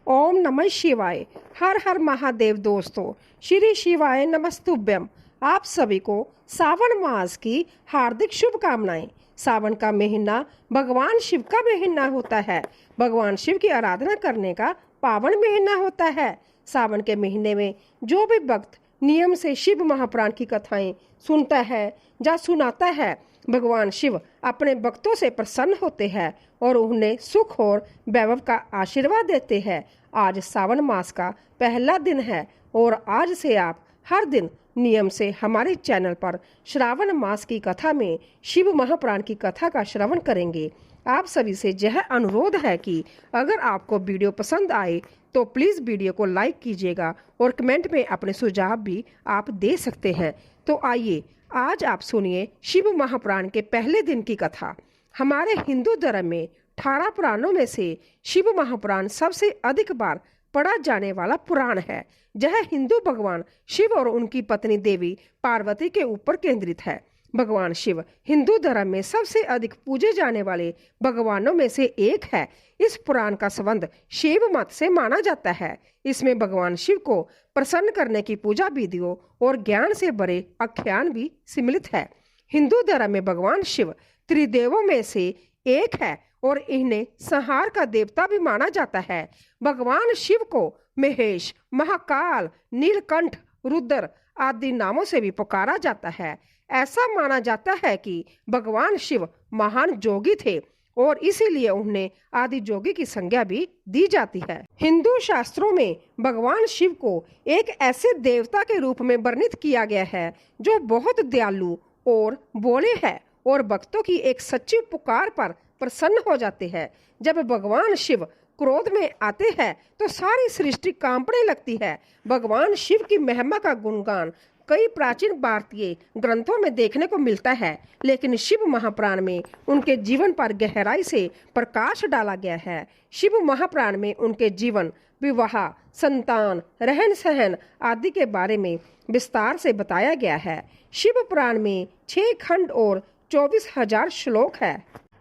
ओम नमः शिवाय। हर हर महादेव। दोस्तों, श्री शिवाय नमस्तुभ्यम। आप सभी को सावन मास की हार्दिक शुभकामनाएं। सावन का महीना भगवान शिव का महीना होता है। भगवान शिव की आराधना करने का पावन महीना होता है। सावन के महीने में जो भी भक्त नियम से शिव महापुराण की कथाएं सुनता है या सुनाता है, भगवान शिव अपने भक्तों से प्रसन्न होते हैं और उन्हें सुख और वैभव का आशीर्वाद देते हैं। आज सावन मास का पहला दिन है और आज से आप हर दिन नियम से हमारे चैनल पर श्रावण मास की कथा में शिव महापुराण की कथा का श्रवण करेंगे। आप सभी से यह अनुरोध है कि अगर आपको वीडियो पसंद आए तो प्लीज़ वीडियो को लाइक कीजिएगा और कमेंट में अपने सुझाव भी आप दे सकते हैं। तो आइए आज आप सुनिए शिव महापुराण के पहले दिन की कथा। हमारे हिंदू धर्म में 18 पुराणों में से शिव महापुराण सबसे अधिक बार पढ़ा जाने वाला पुराण है। यह हिंदू भगवान शिव और उनकी पत्नी देवी पार्वती के ऊपर केंद्रित है। भगवान शिव हिंदू धर्म में सबसे अधिक पूजे जाने वाले भगवानों में से एक है। इस पुराण का संबंध शिव मत से माना जाता है। इसमें भगवान शिव को प्रसन्न करने की पूजा विधियों और ज्ञान से भरे आख्यान भी सम्मिलित है। हिंदू धर्म में भगवान शिव त्रिदेवों में से एक है और इन्हें संहार का देवता भी माना जाता है। भगवान शिव को महेश, महाकाल, नीलकंठ, रुद्र आदि नामों से भी पुकारा जाता है। ऐसा माना जाता है कि भगवान शिव महान जोगी थे और इसीलिए उन्हें आदि जोगी की संज्ञा भी दी जाती है। हिंदू शास्त्रों में भगवान शिव को एक ऐसे देवता के रूप में वर्णित किया गया है जो बहुत दयालु और भोले है और भक्तों की एक सच्ची पुकार पर प्रसन्न हो जाते हैं। जब भगवान शिव क्रोध में आते हैं तो सारी सृष्टि कांपने लगती है। भगवान शिव की महिमा का गुणगान कई प्राचीन भारतीय ग्रंथों में देखने को मिलता है, लेकिन शिव महापुराण में उनके जीवन पर गहराई से प्रकाश डाला गया है। शिव महापुराण में उनके जीवन, विवाह, संतान, रहन सहन आदि के बारे में विस्तार से बताया गया है। शिव पुराण में 6 खंड और 24,000 श्लोक है।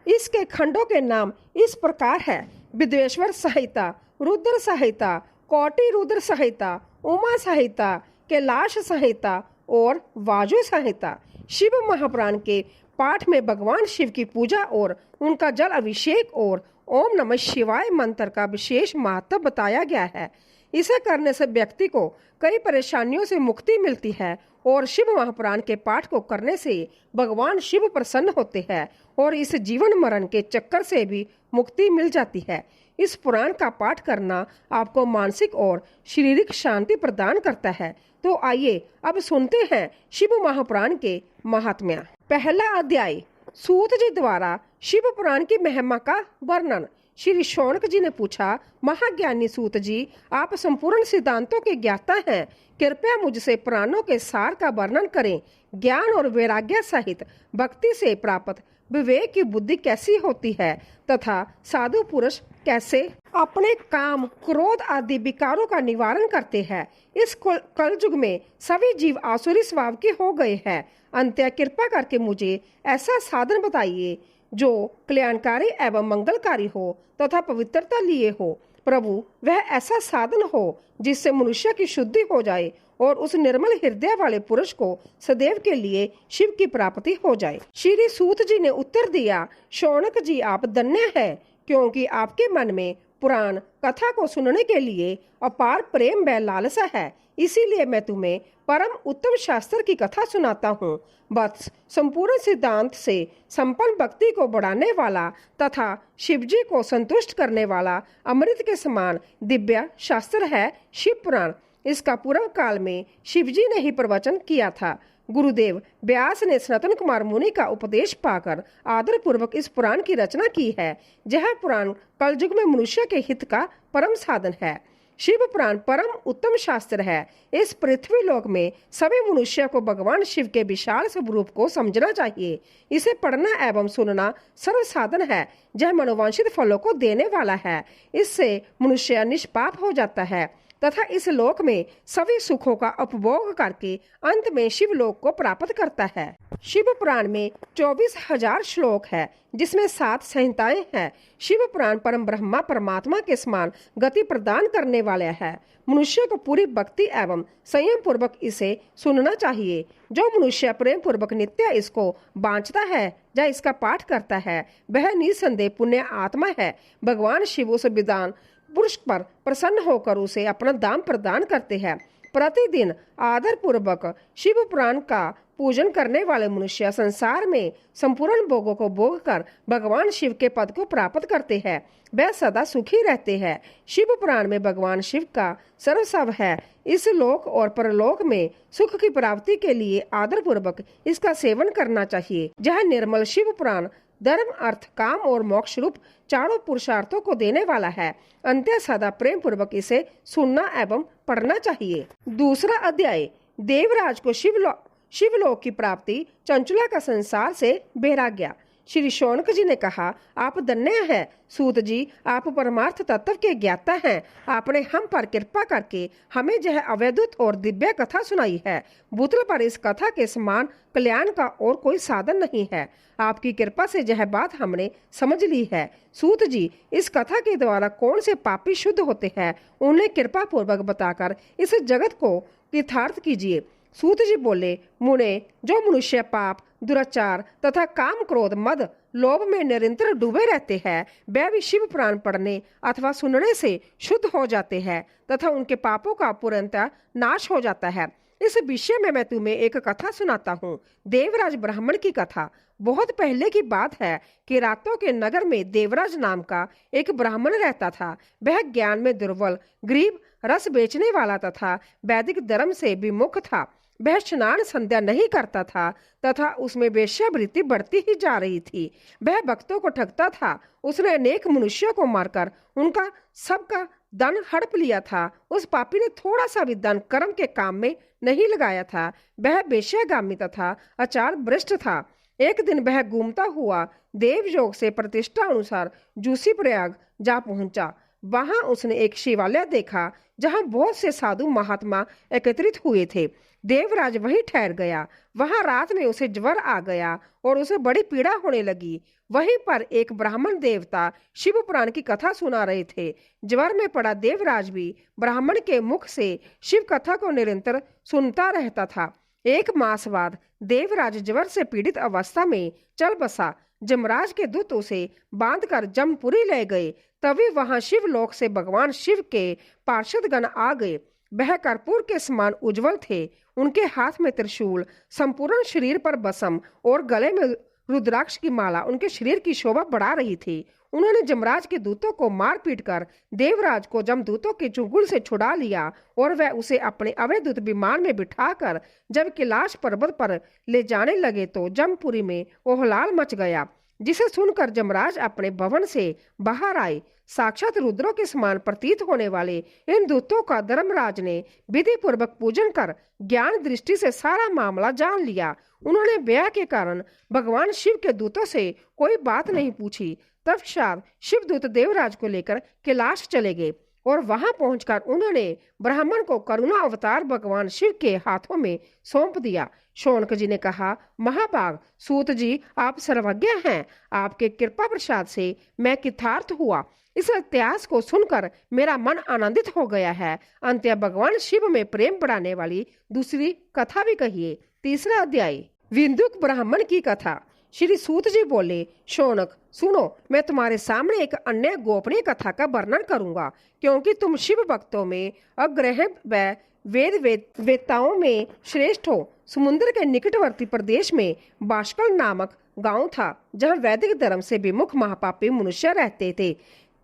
इसके खंडों के नाम इस प्रकार है: विद्वेश्वर संहिता, रुद्र संहिता, कोटि रुद्र संहिता, उमा संहिता, कैलाश संहिता और वाजु संहिता। शिव महापुराण के पाठ में भगवान शिव की पूजा और उनका जल अभिषेक और ओम नमः शिवाय मंत्र का विशेष महत्व बताया गया है। इसे करने से व्यक्ति को कई परेशानियों से मुक्ति मिलती है और शिव महापुराण के पाठ को करने से भगवान शिव प्रसन्न होते हैं और इस जीवन मरण के चक्कर से भी मुक्ति मिल जाती है। इस पुराण का पाठ करना आपको मानसिक और शारीरिक शांति प्रदान करता है। तो आइए अब सुनते हैं शिव महापुराण के महात्म्य। पहला अध्याय, सूत जी द्वारा शिव पुराण की महिमा का वर्णन। श्री शौनक जी ने पूछा, महाज्ञानी सूत जी, आप संपूर्ण सिद्धांतों के ज्ञाता हैं, कृपया मुझसे पुराणों के सार का वर्णन करें। ज्ञान और वैराग्य सहित भक्ति से प्राप्त विवेक की बुद्धि कैसी होती है तथा साधु पुरुष कैसे अपने काम, क्रोध आदि विकारों का निवारण करते हैं। इस कलयुग में सभी जीव आसुरी स्वभाव के हो गए हैं। अंत्य कृपा करके मुझे ऐसा साधन बताइए जो कल्याणकारी एवं मंगलकारी हो तथा पवित्रता लिए हो। प्रभु, वह ऐसा साधन हो जिससे मनुष्य की शुद्धि हो जाए और उस निर्मल हृदय वाले पुरुष को सदैव के लिए शिव की प्राप्ति हो जाए। श्री सूत जी ने उत्तर दिया, शौनक जी, आप धन्य है क्योंकि आपके मन में पुराण कथा को सुनने के लिए अपार प्रेम व लालसा है। इसीलिए मैं तुम्हें परम उत्तम शास्त्र की कथा सुनाता हूँ। बस संपूर्ण सिद्धांत से संपन्न भक्ति को बढ़ाने वाला तथा शिवजी को संतुष्ट करने वाला अमृत के समान दिव्य शास्त्र है शिव पुराण। इसका पूर्व काल में शिवजी ने ही प्रवचन किया था। गुरुदेव व्यास ने सनातन कुमार मुनि का उपदेश पाकर आदर पूर्वक इस पुराण की रचना की है। यह पुराण कलयुग में मनुष्य के हित का परम साधन है। शिव पुराण परम उत्तम शास्त्र है। इस पृथ्वी लोक में सभी मनुष्य को भगवान शिव के विशाल स्वरूप को समझना चाहिए। इसे पढ़ना एवं सुनना सर्व साधन है। यह मनोवांछित फलों को देने वाला है। इससे मनुष्य निष्पाप हो जाता है तथा इस लोक में सभी सुखों का उपभोग करके अंत में शिव लोक को प्राप्त करता है। शिव पुराण में 24,000 श्लोक है, जिसमें 7 संहिताएं हैं। शिव पुराण परम ब्रह्मा परमात्मा के समान गति प्रदान करने वाला है। मनुष्य को पूरी भक्ति एवं संयम पूर्वक इसे सुनना चाहिए। जो मनुष्य प्रेम पूर्वक नित्य इसको बांचता है या इसका पाठ करता है, वह निसंदेह पुण्य आत्मा है। भगवान शिव उस विद्वान पुरुष पर प्रसन्न होकर उसे अपना दान प्रदान करते हैं। प्रतिदिन आदर पूर्वक शिव पुराण का पूजन करने वाले मनुष्य संसार में संपूर्ण भोगों को भोग कर भगवान शिव के पद को प्राप्त करते हैं। वह सदा सुखी रहते हैं। शिव पुराण में भगवान शिव का सर्वस्व है। इस लोक और परलोक में सुख की प्राप्ति के लिए आदर पूर्वक इसका सेवन करना चाहिए। यह निर्मल शिव पुराण धर्म, अर्थ, काम और मोक्ष रूप चारों पुरुषार्थों को देने वाला है। अंत्य सदा प्रेम पूर्वक इसे सुनना एवं पढ़ना चाहिए। दूसरा अध्याय, देवराज को शिवलोक की प्राप्ति, चंचुला का संसार से वैराग्य। श्री शौनक जी ने कहा, आप धन्य हैं सूत जी, आप परमार्थ तत्व के ज्ञाता हैं। आपने हम पर कृपा करके हमें यह अवैधुत और दिव्य कथा सुनाई है। भूतल पर इस कथा के समान कल्याण का और कोई साधन नहीं है। आपकी कृपा से यह बात हमने समझ ली है। सूत जी, इस कथा के द्वारा कौन से पापी शुद्ध होते हैं, उन्हें कृपा पूर्वक बताकर इस जगत को तीर्थार्थ कीजिए। सूत जी बोले, मुने, जो मनुष्य पाप, दुराचार तथा काम, क्रोध, मद, लोभ में निरंतर डूबे रहते हैं, वे भी शिव पुराण पढ़ने अथवा सुनने से शुद्ध हो जाते हैं तथा उनके पापों का पूर्णतः नाश हो जाता है। इस विषय में मैं तुम्हें एक कथा सुनाता हूँ। देवराज ब्राह्मण की कथा। बहुत पहले की बात है कि रातों के नगर में देवराज नाम का एक ब्राह्मण रहता था। वह ज्ञान में दुर्बल, गरीब, रस बेचने वाला तथा वैदिक धर्म से विमुख था। वह स्नान संध्या नहीं करता था तथा उसमें वेश्यावृत्ति बढ़ती ही जा रही थी। वह भक्तों को ठगता था। उसने अनेक मनुष्यों को मारकर उनका सबका धन हड़प लिया था। उस पापी ने थोड़ा सा भी धन कर्म के काम में नहीं लगाया था। वह वेश्यागामी तथा आचार भ्रष्ट था। एक दिन वह घूमता हुआ देवयोग से प्रतिष्ठा अनुसार जूसी प्रयाग जा पहुंचा। वहां उसने एक शिवालय देखा जहां बहुत से साधु महात्मा एकत्रित हुए थे। देवराज वहीं ठहर गया। वहां रात में उसे ज्वर आ गया और उसे बड़ी पीड़ा होने लगी। वहीं पर एक ब्राह्मण देवता शिव पुराण की कथा सुना रहे थे। ज्वर में पड़ा देवराज भी ब्राह्मण के मुख से शिव कथा को निरंतर सुनता रहता था। 1 मास बाद देवराज ज्वर से पीड़ित अवस्था में चल बसा। जमराज के दूत उसे बांधकर जमपुरी ले गए। तभी वहां शिवलोक से भगवान शिव के पार्षदगण आ गए। वह कर्पूर के समान उज्जवल थे। उनके हाथ में त्रिशूल, संपूर्ण शरीर पर बसम और गले में रुद्राक्ष की माला उनके शरीर की शोभा बढ़ा रही थी। उन्होंने जमराज के दूतों को मार पीट कर देवराज को जमदूतों के चुंगल से छुड़ा लिया और वह उसे अपने अवैधूत विमान में बिठाकर जब कैलाश पर्वत पर ले जाने लगे तो जमपुरी में ओहलाल मच गया, जिसे सुनकर जमराज अपने भवन से बाहर आए। साक्षात रुद्रों के समान प्रतीत होने वाले इन दूतों का धर्मराज ने विधि पूर्वक पूजन कर ज्ञान दृष्टि से सारा मामला जान लिया। उन्होंने ब्याह के कारण भगवान शिव के दूतों से कोई बात नहीं पूछी। तत्पश्चात शिवदूत देवराज को लेकर कैलाश चले गए और वहां पहुंचकर उन्होंने ब्राह्मण को करुणा अवतार भगवान शिव के हाथों में सौंप दिया। शौनक जी ने कहा, महाभाग सूत जी, आप सर्वज्ञ हैं। आपके कृपा प्रसाद से मैं कृतार्थ हुआ। इस इतिहास को सुनकर मेरा मन आनंदित हो गया है। अंत्य भगवान शिव में प्रेम बढ़ाने वाली दूसरी कथा भी कहिए। तीसरा अध्याय, विंदुक ब्राह्मण की कथा। श्री सूत जी बोले, शौनक सुनो, मैं तुम्हारे सामने एक अन्य गोपनीय कथा का वर्णन करूंगा, क्योंकि तुम शिव भक्तों में अग्रह व वेताओं में श्रेष्ठ हो। समुद्र के निकटवर्ती प्रदेश में बाष्कल नामक गांव था, जहां वैदिक धर्म से विमुख महापापी मनुष्य रहते थे।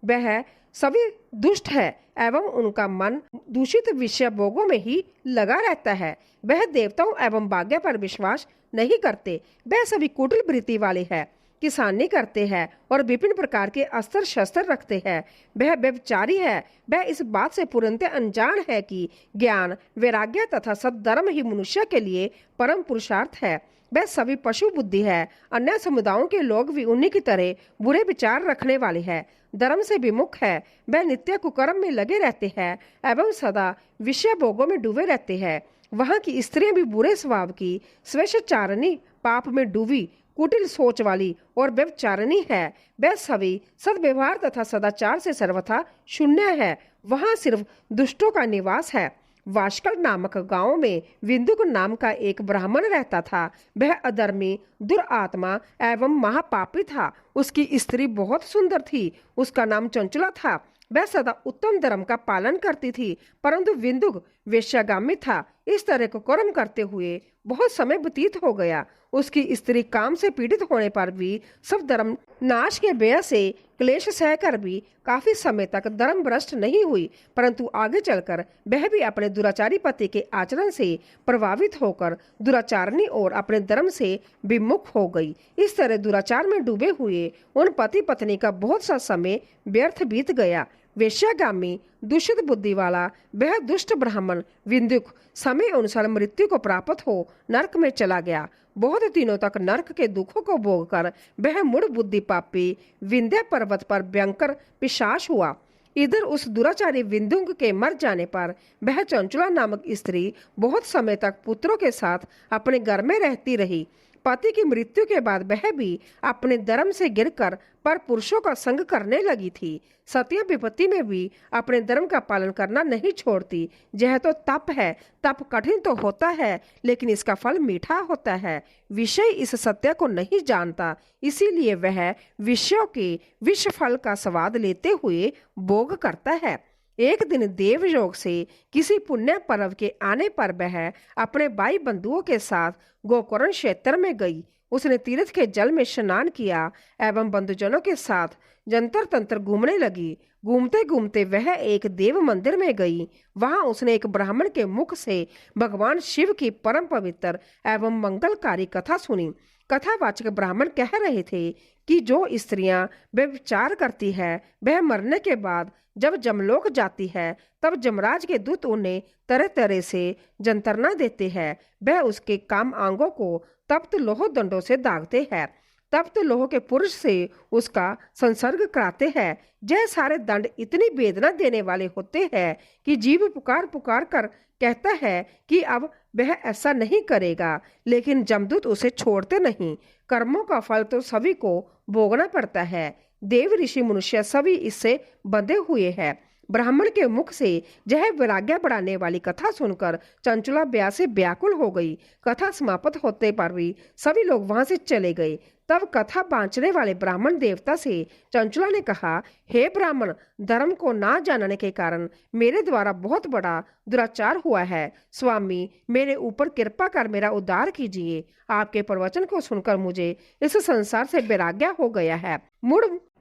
वह सभी दुष्ट है एवं उनका मन दूषित विषय भोगों में ही लगा रहता है। वह देवताओं एवं भाग्य पर विश्वास नहीं करते। वह सभी कुटिल वृत्ति वाले हैं, किसानी करते हैं और विभिन्न प्रकार के अस्त्र शस्त्र रखते हैं। वह व्यभिचारी है। वह इस बात से पूर्णतः अनजान है कि ज्ञान, वैराग्य तथा सद्धर्म ही मनुष्य के लिए परम पुरुषार्थ है। वह सभी पशु बुद्धि है। अन्य समुदायों के लोग भी उन्हीं की तरह बुरे विचार रखने वाले हैं, धर्म से विमुख है। वह नित्य कुकर्म में लगे रहते हैं एवं सदा विषय भोगों में डूबे रहते हैं। वहाँ की स्त्रियां भी बुरे स्वभाव की, स्वेच्छाचारिणी, पाप में डूबी, कुटिल सोच वाली और व्यभिचारिणी है। वह सभी सद्व्यवहार तथा सदाचार से सर्वथा शून्य है। वहाँ सिर्फ दुष्टों का निवास है। वाशकल नामक गांव में विंदुक नाम का एक ब्राह्मण रहता था। वह अधर्मी, दुरात्मा एवं महापापी था। उसकी स्त्री बहुत सुंदर थी। उसका नाम चंचला था। वह सदा उत्तम धर्म का पालन करती थी, परंतु विंदुक वेश्यागामी था। इस तरह को कर्म करते हुए बहुत समय व्यतीत हो गया। उसकी स्त्री काम से पीड़ित होने पर भी सब धर्म नाश के भय से क्लेश सहकर भी काफी समय तक धर्म भ्रष्ट नहीं हुई, परंतु आगे चलकर वह भी अपने दुराचारी पति के आचरण से प्रभावित होकर दुराचारणी और अपने धर्म से विमुख हो गई। इस तरह दुराचार में डूबे हुए उन पति पत्नी का बहुत सा समय व्यर्थ बीत गया। वेश्यागामी, दूषित बुद्धि वाला वह दुष्ट ब्राह्मण विंदुक समय अनुसार मृत्यु को प्राप्त हो नरक में चला गया। बहुत दिनों तक नरक के दुखों को भोगकर वह मूढ़ बुद्धि पापी विंध्य पर्वत पर भयंकर पिशाच हुआ। इधर उस दुराचारी विंदुक के मर जाने पर वह चंचला नामक स्त्री बहुत समय तक पुत्रों के साथ अपने घर में रहती रही। पति की मृत्यु के बाद वह भी अपने धर्म से गिरकर पर पुरुषों का संग करने लगी थी। सत्य विपत्ति में भी अपने धर्म का पालन करना नहीं छोड़ती। यह तो तप है। तप कठिन तो होता है, लेकिन इसका फल मीठा होता है। विषय इस सत्य को नहीं जानता, इसीलिए वह विषयों के विष फल का स्वाद लेते हुए भोग करता है। एक दिन देवयोग से किसी पुण्य पर्व के आने पर वह अपने भाई बंधुओं के साथ गोकर्ण क्षेत्र में गई। उसने तीर्थ के जल में स्नान किया एवं बंधुजनों के साथ जंतर तंत्र घूमने लगी। घूमते घूमते वह एक देव मंदिर में गई। वहां उसने एक ब्राह्मण के मुख से भगवान शिव की परम पवित्र एवं मंगलकारी कथा सुनी। कथावाचक ब्राह्मण कह रहे थे कि जो स्त्रियां व्यभिचार करती है वह मरने के बाद जब जमलोक जाती है तब जमराज के दूत उन्हें तरह तरह से जंतरना देते हैं। वह उसके काम अंगों को तप्त लोह दंडों से दागते हैं। तप्त लोह के पुरुष से उसका संसर्ग कराते हैं। यह सारे दंड इतनी वेदना देने वाले होते हैं कि जीव पुकार पुकार कर कहता है कि अब वह ऐसा नहीं करेगा, लेकिन जमदूत उसे छोड़ते नहीं। कर्मों का फल तो सभी को भोगना पड़ता है। देव ऋषि मनुष्य सभी इससे बंधे हुए हैं। ब्राह्मण के मुख से यह वैराग्य बढ़ाने वाली कथा सुनकर चंचला ब्याह से व्याकुल हो गई। कथा समाप्त होते पर भी सभी लोग वहां से चले गए। तब कथा बांचने वाले ब्राह्मण देवता से चंचला ने कहा, हे ब्राह्मण, धर्म को ना जानने के कारण मेरे द्वारा बहुत बड़ा दुराचार हुआ है। स्वामी, मेरे ऊपर कृपा कर मेरा उद्धार कीजिए। आपके प्रवचन को सुनकर मुझे इस संसार से वैराग्य हो गया है।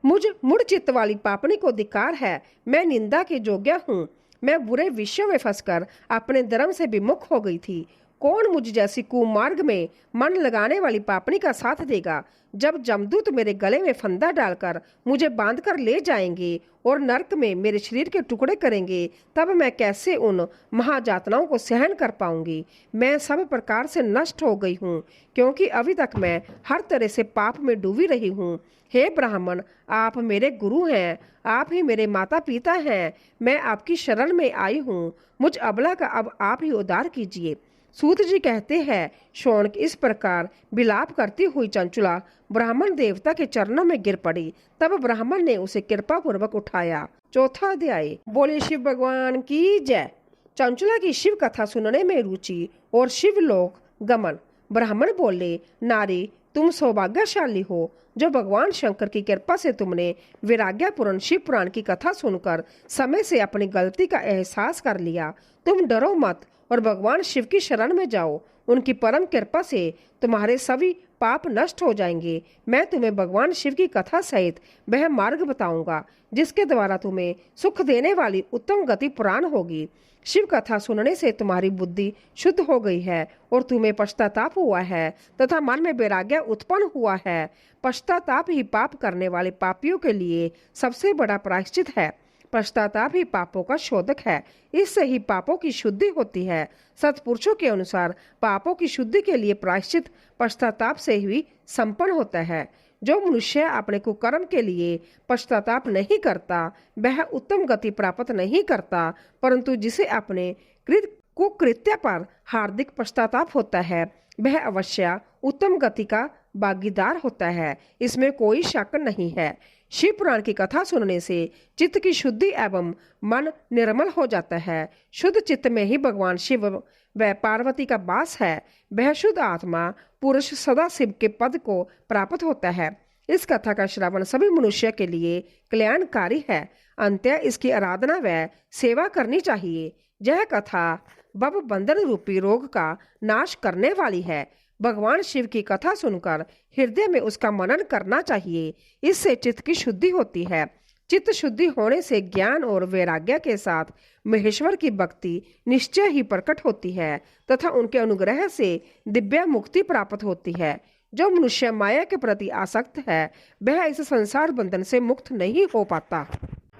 मुझ चित्त वाली पापनी को धिक्कार है। मैं निंदा के योग्य हूँ। मैं बुरे विषयों में फंसकर अपने धर्म से विमुख हो गई थी। कौन मुझ जैसी कुमार्ग में मन लगाने वाली पापनी का साथ देगा? जब जमदूत मेरे गले में फंदा डालकर मुझे बांधकर ले जाएंगे और नरक में मेरे शरीर के टुकड़े करेंगे, तब मैं कैसे उन महायातनाओं को सहन कर पाऊंगी? मैं सब प्रकार से नष्ट हो गई हूँ, क्योंकि अभी तक मैं हर तरह से पाप में डूबी रही हूँ। हे ब्राह्मण, आप मेरे गुरु हैं, आप ही मेरे माता पिता हैं। मैं आपकी शरण में आई हूँ। मुझ अबला का अब आप ही उद्धार कीजिए। सूत जी कहते हैं, शौनक इस प्रकार विलाप करती हुई चंचला ब्राह्मण देवता के चरणों में गिर पड़ी। तब ब्राह्मण ने उसे कृपा पूर्वक उठाया। चौथा अध्याय। बोले शिव भगवान की जय। चंचला की शिव कथा सुनने में रुचि और शिवलोक गमन। ब्राह्मण बोले, नारी, तुम सौभाग्यशाली हो जो भगवान शंकर की कृपा से तुमने वैराग्यपूर्ण शिव पुराण की कथा सुनकर समय से अपनी गलती का एहसास कर लिया। तुम डरो मत और भगवान शिव की शरण में जाओ। उनकी परम कृपा से तुम्हारे सभी पाप नष्ट हो जाएंगे। मैं तुम्हें भगवान शिव की कथा सहित वह मार्ग बताऊंगा जिसके द्वारा तुम्हें सुख देने वाली उत्तम गति प्रदान होगी। शिव कथा सुनने से तुम्हारी बुद्धि शुद्ध हो गई है और तुम्हें पश्चाताप हुआ है तथा मन में वैराग्य उत्पन्न हुआ है। पश्चाताप ही पाप करने वाले पापियों के लिए सबसे बड़ा प्रायश्चित है। पश्चाताप ही पापों का शोधक है, इससे ही पापों की शुद्धि होती है। सत्पुरुषों के अनुसार पापों की शुद्धि के लिए प्रायश्चित पश्चाताप से ही संपन्न होता है। जो मनुष्य अपने कुकर्म के लिए पश्चाताप नहीं करता वह उत्तम गति प्राप्त नहीं करता, परंतु जिसे अपने कुकृत्य पर हार्दिक पश्चाताप होता है वह अवश्य उत्तम गति का भागीदार होता है, इसमें कोई शक नहीं है। शिव पुराण की कथा सुनने से चित्त की शुद्धि एवं मन निर्मल हो जाता है। शुद्ध चित्त में ही भगवान शिव व पार्वती का वास है। वह शुद्ध आत्मा पुरुष सदा शिव के पद को प्राप्त होता है। इस कथा का श्रवण सभी मनुष्य के लिए कल्याणकारी है। अंत्य इसकी आराधना व सेवा करनी चाहिए। यह कथा भव बंधन रूपी रोग का नाश करने वाली है। भगवान शिव की कथा सुनकर हृदय में उसका मनन करना चाहिए, इससे चित्त की शुद्धि होती है। चित्त शुद्धि होने से ज्ञान और वैराग्य के साथ महेश्वर की भक्ति निश्चय ही प्रकट होती है तथा उनके अनुग्रह से दिव्य मुक्ति प्राप्त होती है। जो मनुष्य माया के प्रति आसक्त है वह इस संसार बंधन से मुक्त नहीं हो पाता।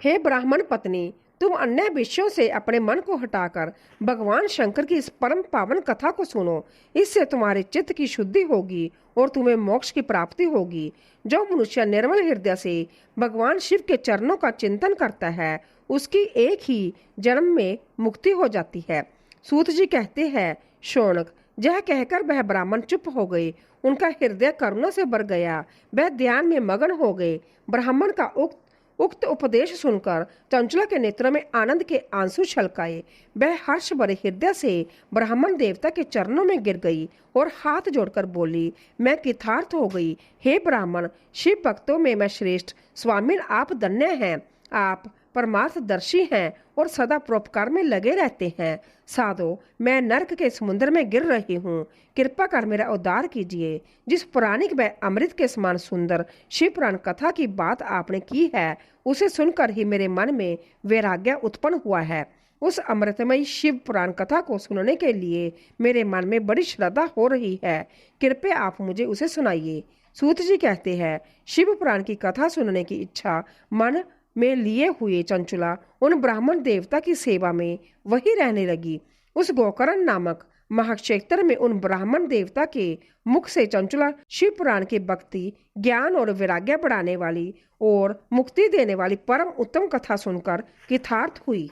हे ब्राह्मण पत्नी, तुम अन्य विषयों से अपने मन को हटाकर भगवान शंकर की इस परम पावन कथा को सुनो। इससे तुम्हारे चित्त की शुद्धि होगी और तुम्हें मोक्ष की प्राप्ति होगी। जो मनुष्य निर्मल हृदय से भगवान शिव के चरणों का चिंतन करता है उसकी एक ही जन्म में मुक्ति हो जाती है। सूत जी कहते हैं, शौनक, यह कहकर वह ब्राह्मण चुप हो गए। उनका हृदय करुणा से भर गया। वह ध्यान में मगन हो गए। ब्राह्मण का उक्त उपदेश सुनकर चंचला के नेत्रों में आनंद के आंसू छलकाए। वह हर्ष भरे हृदय से ब्राह्मण देवता के चरणों में गिर गई और हाथ जोड़कर बोली, मैं कृतार्थ हो गई। हे ब्राह्मण, शिव भक्तों में मैं श्रेष्ठ। स्वामी, आप धन्य हैं। आप परमार्थदर्शी हैं और सदा परोपकार में लगे रहते हैं। साधो, मैं नरक के समुद्र में गिर रही हूँ। कृपा कर मेरा उद्धार कीजिए। जिस पुराणिक व अमृत के समान सुंदर शिव पुराण कथा की बात आपने की है उसे सुनकर ही मेरे मन में वैराग्य उत्पन्न हुआ है। उस अमृतमयी शिव पुराण कथा को सुनने के लिए मेरे मन में बड़ी श्रद्धा हो रही है। कृपया आप मुझे उसे सुनाइए। सूत जी कहते हैं, शिव पुराण की कथा सुनने की इच्छा मन में लिए हुए चंचला उन ब्राह्मण देवता की सेवा में वही रहने लगी। उस गोकर्ण नामक महाक्षेत्र में उन ब्राह्मण देवता के मुख से चंचला शिव पुराण की भक्ति, ज्ञान और वैराग्य बढ़ाने वाली और मुक्ति देने वाली परम उत्तम कथा सुनकर कृतार्थ हुई।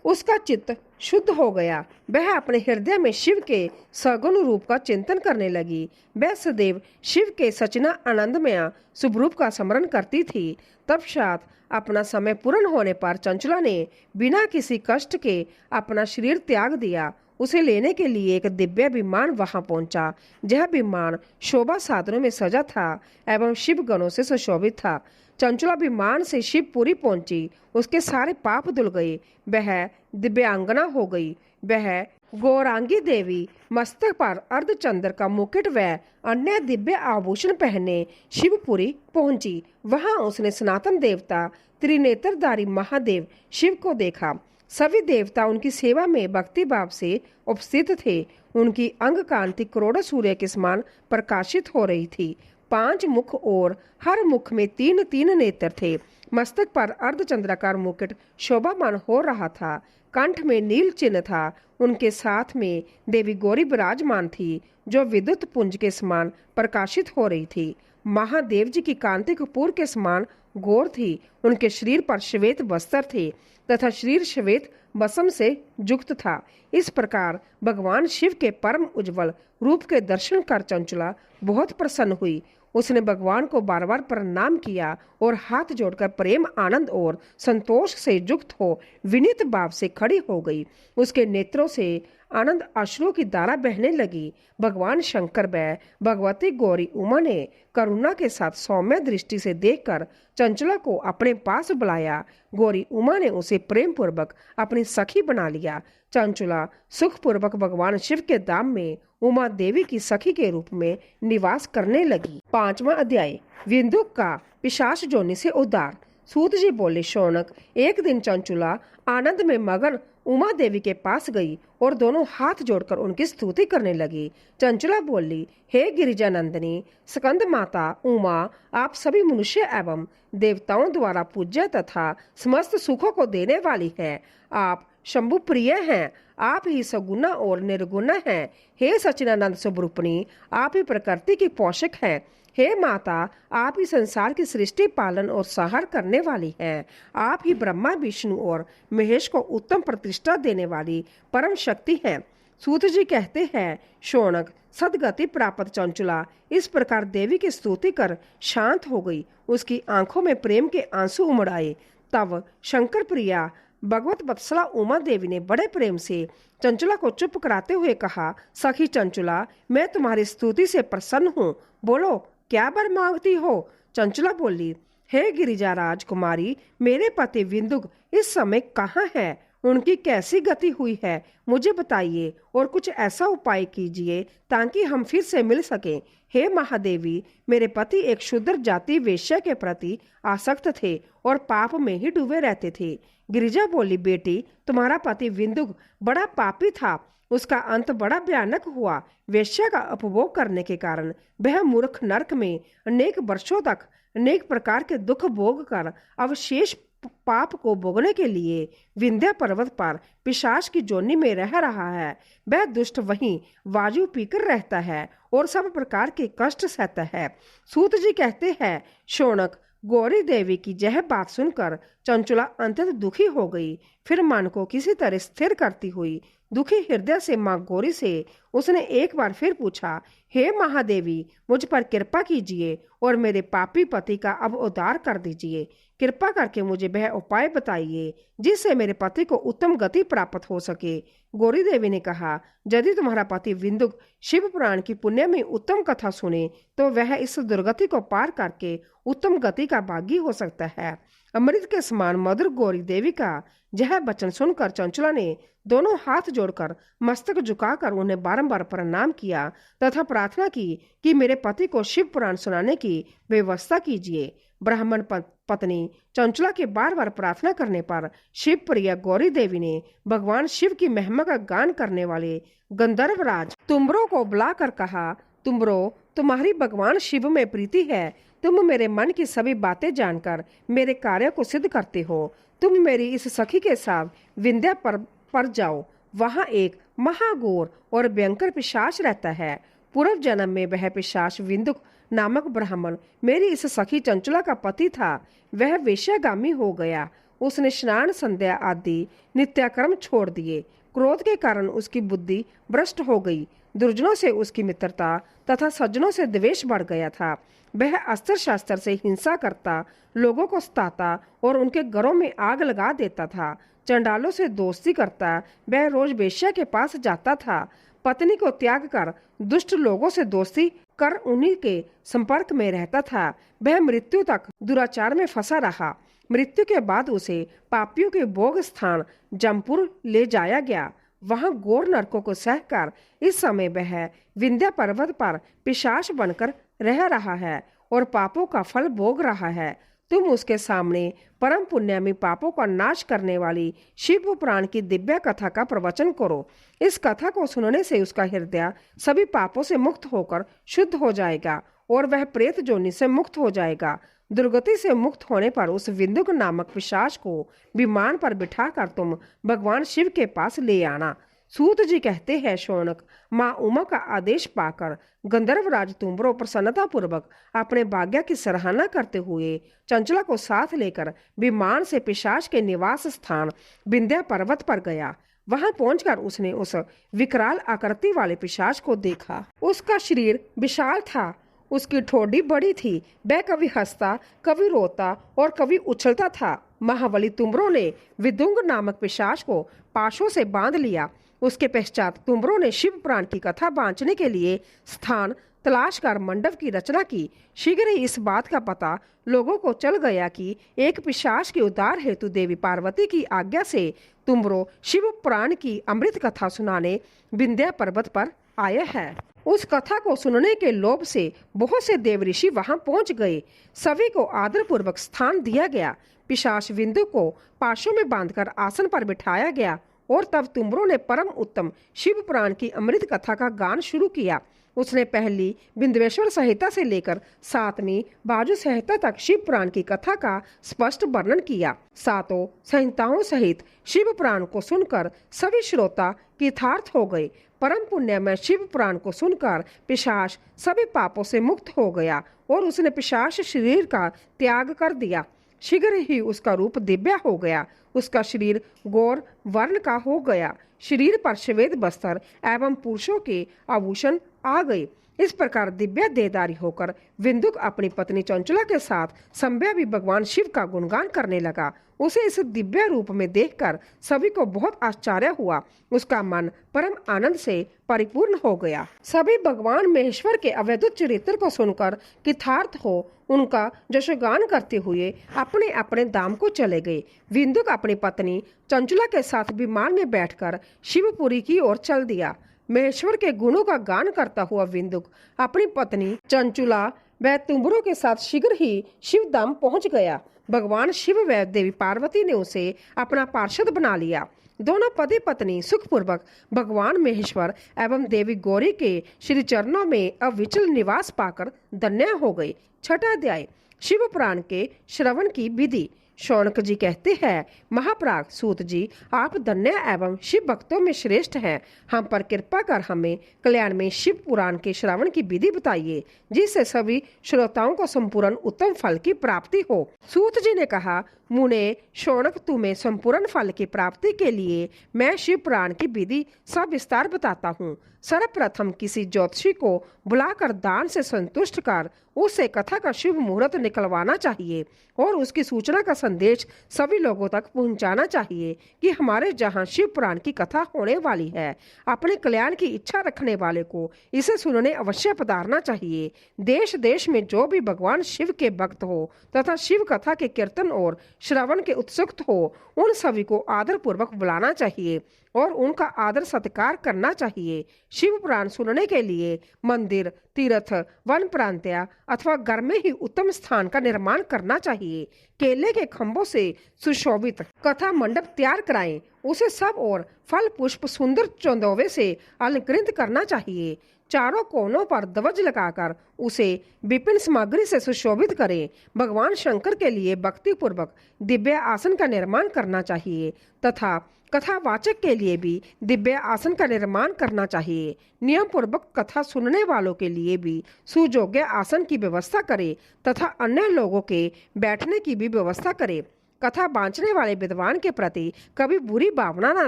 उसका चित्त शुद्ध हो गया। वह अपने हृदय में शिव के सगुण रूप का चिंतन करने लगी। वह सदैव शिव के सचना आनंदमय शुभ रूप का स्मरण करती थी। तत्पश्चात अपना समय पूर्ण होने पर चंचला ने बिना किसी कष्ट के अपना शरीर त्याग दिया। उसे लेने के लिए एक दिव्य विमान वहां पहुंचा। यह विमान शोभा साधनों में सजा था एवं शिव गणों से सुशोभित था। चंचला विमान से शिवपुरी पहुंची। उसके सारे पाप धुल गए। वह दिव्यांगना हो गई। वह गौरांगी देवी मस्तक पर अर्धचंद्र का मुकुट व अन्य दिव्य आभूषण पहने शिवपुरी पहुंची। वहां उसने सनातन देवता त्रिनेत्रधारी महादेव शिव को देखा। सभी देवता उनकी सेवा में भक्ति भाव से उपस्थित थे। उनकी अंग कांति करोड़ों सूर्य के समान प्रकाशित हो रही थी। 5 मुख और हर मुख में 3-3 नेत्र थे। मस्तक पर अर्धचंद्राकार मुकुट शोभामान हो रहा था। कंठ में नील चिन्ह था। उनके साथ में देवी गौरी विराजमान थी जो विद्युत पुंज के समान प्रकाशित हो रही थी। महादेव जी की कांति कपूर के समान गौर थी। उनके शरीर पर श्वेत वस्त्र थे तथा शरीर श्वेत बसम से युक्त था। इस प्रकार भगवान शिव के परम उज्जवल रूप के दर्शन कर चंचला बहुत प्रसन्न हुई। उसने भगवान को बार बार प्रणाम किया और हाथ जोड़कर प्रेम, आनंद और संतोष से युक्त हो विनीत भाव से खड़ी हो गई। उसके नेत्रों से आनंद अश्रु की धारा बहने लगी। भगवान शंकर व भगवती गौरी उमा ने करुणा के साथ सौम्य दृष्टि से देखकर चंचला को अपने पास बुलाया। गौरी उमा ने उसे प्रेम पूर्वक अपनी सखी बना लिया। चंचला सुखपूर्वक भगवान शिव के धाम में उमा देवी की सखी के रूप में निवास करने लगी। 5वां अध्याय, विंदुक का पिशाच जोनी से उद्धार। सूत जी बोले, शौनक, एक दिन चंचुला आनंद में मगन उमा देवी के पास गई और दोनों हाथ जोड़कर उनकी स्तुति करने लगी। चंचुला बोली, हे गिरिजा नंदिनी, स्कंद माता उमा, आप सभी मनुष्य एवं देवताओं द्वारा पूज्य तथा समस्त सुखों को देने वाली है। आप शंभु प्रिय हैं, आप ही सगुना और निर्गुण हैं। हे सच्चिदानंद स्वरूपिणी, आप ही प्रकृति की पोषक हैं। हे माता, आप ही संसार की सृष्टि पालन और संहार करने वाली हैं। आप ही ब्रह्मा विष्णु और महेश को उत्तम प्रतिष्ठा देने वाली परम शक्ति हैं। सूत जी कहते हैं, शौनक, सदगति प्राप्त चंचुला इस प्रकार देवी की स्तुति कर शांत हो गई। उसकी आंखों में प्रेम के आंसू उमड़ आए। तब शंकर प्रिया भगवत वत्सला उमा देवी ने बड़े प्रेम से चंचुला को चुप कराते हुए कहा, सखी चंचुला, मैं तुम्हारी स्तुति से प्रसन्न हूँ। बोलो, क्या वर मांगती हो? चंचुला बोली, हे गिरिजा राजकुमारी, मेरे पति विंदुक इस समय कहाँ है? उनकी कैसी गति हुई है, मुझे बताइए और कुछ ऐसा उपाय कीजिए ताकि हम फिर से मिल सकें। हे महादेवी, मेरे पति एक शूद्र जाति वेश्या के प्रति आसक्त थे और पाप में ही डूबे रहते थे। गिरिजा बोली, बेटी, तुम्हारा पति विंदुक बड़ा पापी था। उसका अंत बड़ा भयानक हुआ। वेश्या का उपभोग करने के कारण वह मूर्ख नरक में अनेक वर्षों तक अनेक प्रकार के दुख भोग कर अवशेष पाप को भोगने के लिए विंध्या पर्वत पर पिशाच की जोनी में रह रहा है। वह दुष्ट वहीं वायु पीकर रहता है और सब प्रकार के कष्ट सहता है। सूत जी कहते हैं, शौनक, गौरी देवी की यह बात सुनकर चंचुला अत्यंत दुखी हो गई। फिर मन को किसी तरह स्थिर करती हुई दुखी हृदय से माँ गौरी से उसने एक बार फिर पूछा, हे महादेवी, मुझ पर कृपा कीजिए और मेरे पापी पति का अब उद्धार कर दीजिए। कृपा करके मुझे वह उपाय बताइए जिससे मेरे पति को उत्तम गति प्राप्त हो सके। गौरी देवी ने कहा, यदि तुम्हारा पति विंदुक शिव पुराण की पुण्य में उत्तम कथा सुने तो वह इस दुर्गति को पार करके उत्तम गति का भागी हो सकता है। अमृत के समान मधुर गौरी देवी का यह वचन सुनकर चंचुला ने दोनों हाथ जोड़कर मस्तक झुकाकर उन्हें बारंबार प्रणाम किया तथा प्रार्थना की कि मेरे पति को शिव पुराण सुनाने की व्यवस्था कीजिए। ब्राह्मण पत्नी चंचुला के बार बार प्रार्थना करने पर शिव प्रिया गौरी देवी ने भगवान शिव की महिमा का गान करने वाले गंधर्वराज तुम्बरो को बुलाकर कहा, तुम्बरो, तुम्हारी भगवान शिव में प्रीति है। तुम मेरे मन की सभी बातें जानकर मेरे कार्य को सिद्ध करते हो। तुम मेरी इस सखी के साथ विंध्या पर जाओ। वहाँ एक महाघोर और भयंकर पिशाच रहता है। पूर्व जन्म में वह पिशाच विंदुक नामक ब्राह्मण मेरी इस सखी चंचुला का पति था। वह वेश्यागामी हो गया। उसने स्नान संध्या आदि नित्याकर्म छोड़ दिए। क्रोध के कारण उसकी बुद्धि भ्रष्ट हो गई। दुर्जनों से उसकी मित्रता तथा सज्जनों से द्वेष बढ़ गया था। वह अस्त्र शास्त्र से हिंसा करता, लोगों को सताता और उनके घरों में आग लगा देता था। चंडालों से दोस्ती करता, वह रोज वेश्या के पास जाता था। पत्नी को त्याग कर दुष्ट लोगों से दोस्ती कर उन्हीं के संपर्क में रहता था। वह मृत्यु तक दुराचार में फंसा रहा। मृत्यु के बाद उसे पापियों के भोग स्थान जमपुर ले जाया गया। वहां घोर नरकों को सहकर इस समय वह विंध्या पर्वत पर पिशाच बनकर रह रहा है और पापों का फल भोग रहा है। तुम उसके सामने परम पुण्यामी पापों का नाश करने वाली शिव पुराण की दिव्य कथा का प्रवचन करो। इस कथा को सुनने से उसका हृदय सभी पापों से मुक्त होकर शुद्ध हो जाएगा और वह प्रेत जोनि से मुक्त हो जाएगा। दुर्गति से मुक्त होने पर उस विंदुक नामक पिशाच को विमान पर बिठाकर तुम भगवान शिव के पास ले आना। सूत जी कहते हैं, शौनक, माँ उमा का आदेश पाकर गंधर्वराज तुम्बरो प्रसन्नता पूर्वक अपने भाग्य की सराहना करते हुए चंचला को साथ लेकर विमान से पिशाच के निवास स्थान विंध्या पर्वत पर गया। वहां पहुंचकर उसने उस विकराल आकृति वाले पिशाच को देखा। उसका शरीर विशाल था, उसकी ठोड़ी बड़ी थी। वह कभी हंसता, कभी रोता और कभी उछलता था। महाबली तुम्बरो ने विदुंग नामक पिशाच को पाशों से बांध लिया। उसके पश्चात तुम्बरो ने शिव पुराण की कथा बांचने के लिए स्थान तलाश कर मंडप की रचना की। शीघ्र ही इस बात का पता लोगों को चल गया कि एक पिशाच के उद्धार हेतु देवी पार्वती की आज्ञा से तुम्बरो शिव पुराण की अमृत कथा सुनाने विंध्या पर्वत पर आया है। उस कथा को सुनने के लोभ से बहुत से देवऋषि वहां पहुंच गए। सभी को आदरपूर्वक स्थान दिया गया। पिशाच विंदु को पाशों में बांधकर आसन पर बिठाया गया और तब तुम्बरों ने परम उत्तम शिव पुराण की अमृत कथा का गान शुरू किया। उसने पहली बिंदवेश्वर संहिता से लेकर 7वीं बाजू संहिता तक शिव पुराण की कथा का स्पष्ट वर्णन किया। सातों संहिताओं सहित शिव पुराण को सुनकर सभी श्रोता कृतार्थ हो गए। परम पुण्यमय शिव पुराण को सुनकर पिशाच सभी पापों से मुक्त हो गया और उसने पिशाच शरीर का त्याग कर दिया। शीघ्र ही उसका रूप दिव्य हो गया। उसका शरीर गौर वर्ण का हो गया। शरीर पर श्वेत वस्त्र एवं पुरुषों के आभूषण आ गए। इस प्रकार दिव्य देहधारी होकर विंदुक अपनी पत्नी चंचला के साथ संभ्या भी भगवान शिव का गुणगान करने लगा। उसे इस दिव्य रूप में देखकर सभी को बहुत आश्चर्य हुआ। उसका मन परम आनंद से परिपूर्ण हो गया। सभी भगवान महेश्वर के अवैधुत चरित्र को सुनकर कृतार्थ हो उनका जशोगान करते हुए अपने अपने धाम को चले गए। विंदुक अपनी पत्नी चंचला के साथ विमान में बैठकर शिवपुरी की ओर चल दिया। महेश्वर के गुणों का गान करता हुआ विंदुक अपनी पत्नी चंचुला व तुम्बरों के साथ शीघ्र ही शिवधाम पहुंच गया। भगवान शिव व देवी पार्वती ने उसे अपना पार्षद बना लिया। दोनों पति पत्नी सुखपूर्वक भगवान महेश्वर एवं देवी गौरी के श्री चरणों में अविचल निवास पाकर धन्य हो गए। छठा अध्याय शिव पुराण के श्रवण की विधि। शौनक जी कहते हैं, महाप्राग सूत जी, आप धन्य एवं शिव भक्तों में श्रेष्ठ हैं। हम पर कृपा कर हमें कल्याण में शिव पुराण के श्रवण की विधि बताइए, जिससे सभी श्रोताओं को संपूर्ण उत्तम फल की प्राप्ति हो। सूत जी ने कहा, मुने शौनक, तुम्हें संपूर्ण फल की प्राप्ति के लिए मैं शिव पुराण की विधि सविस्तार बताता हूँ। सर्वप्रथम किसी ज्योतिषी को बुलाकर दान से संतुष्ट कर उससे कथा का शुभ मुहूर्त निकलवाना चाहिए और उसकी सूचना का संदेश सभी लोगों तक पहुंचाना चाहिए कि हमारे जहां शिव पुराण की कथा होने वाली है। अपने कल्याण की इच्छा रखने वाले को इसे सुनने अवश्य पधारना चाहिए। देश देश में जो भी भगवान शिव के भक्त हो तथा शिव कथा के कीर्तन और श्रवण के उत्सुक हो, उन सभी को आदर पूर्वक बुलाना चाहिए और उनका आदर सत्कार करना चाहिए। शिव पुराण सुनने के लिए मंदिर, तीर्थ, वन प्रांत्य अथवा घर में ही उत्तम स्थान का निर्माण करना चाहिए। केले के खंभों से सुशोभित कथा मंडप तैयार कराएं। उसे सब और फल पुष्प सुंदर चंदोवे से अलंकृत करना चाहिए। चारों कोनों पर ध्वज लगाकर उसे विभिन्न सामग्री से सुशोभित करें। भगवान शंकर के लिए भक्ति पूर्वक दिव्य आसन का निर्माण करना चाहिए तथा कथावाचक के लिए भी दिव्य आसन का निर्माण करना चाहिए। नियम पूर्वक कथा सुनने वालों के लिए भी सुयोग्य आसन की व्यवस्था करे तथा अन्य लोगों के बैठने की भी व्यवस्था करे। कथा बांचने वाले विद्वान के प्रति कभी बुरी भावना न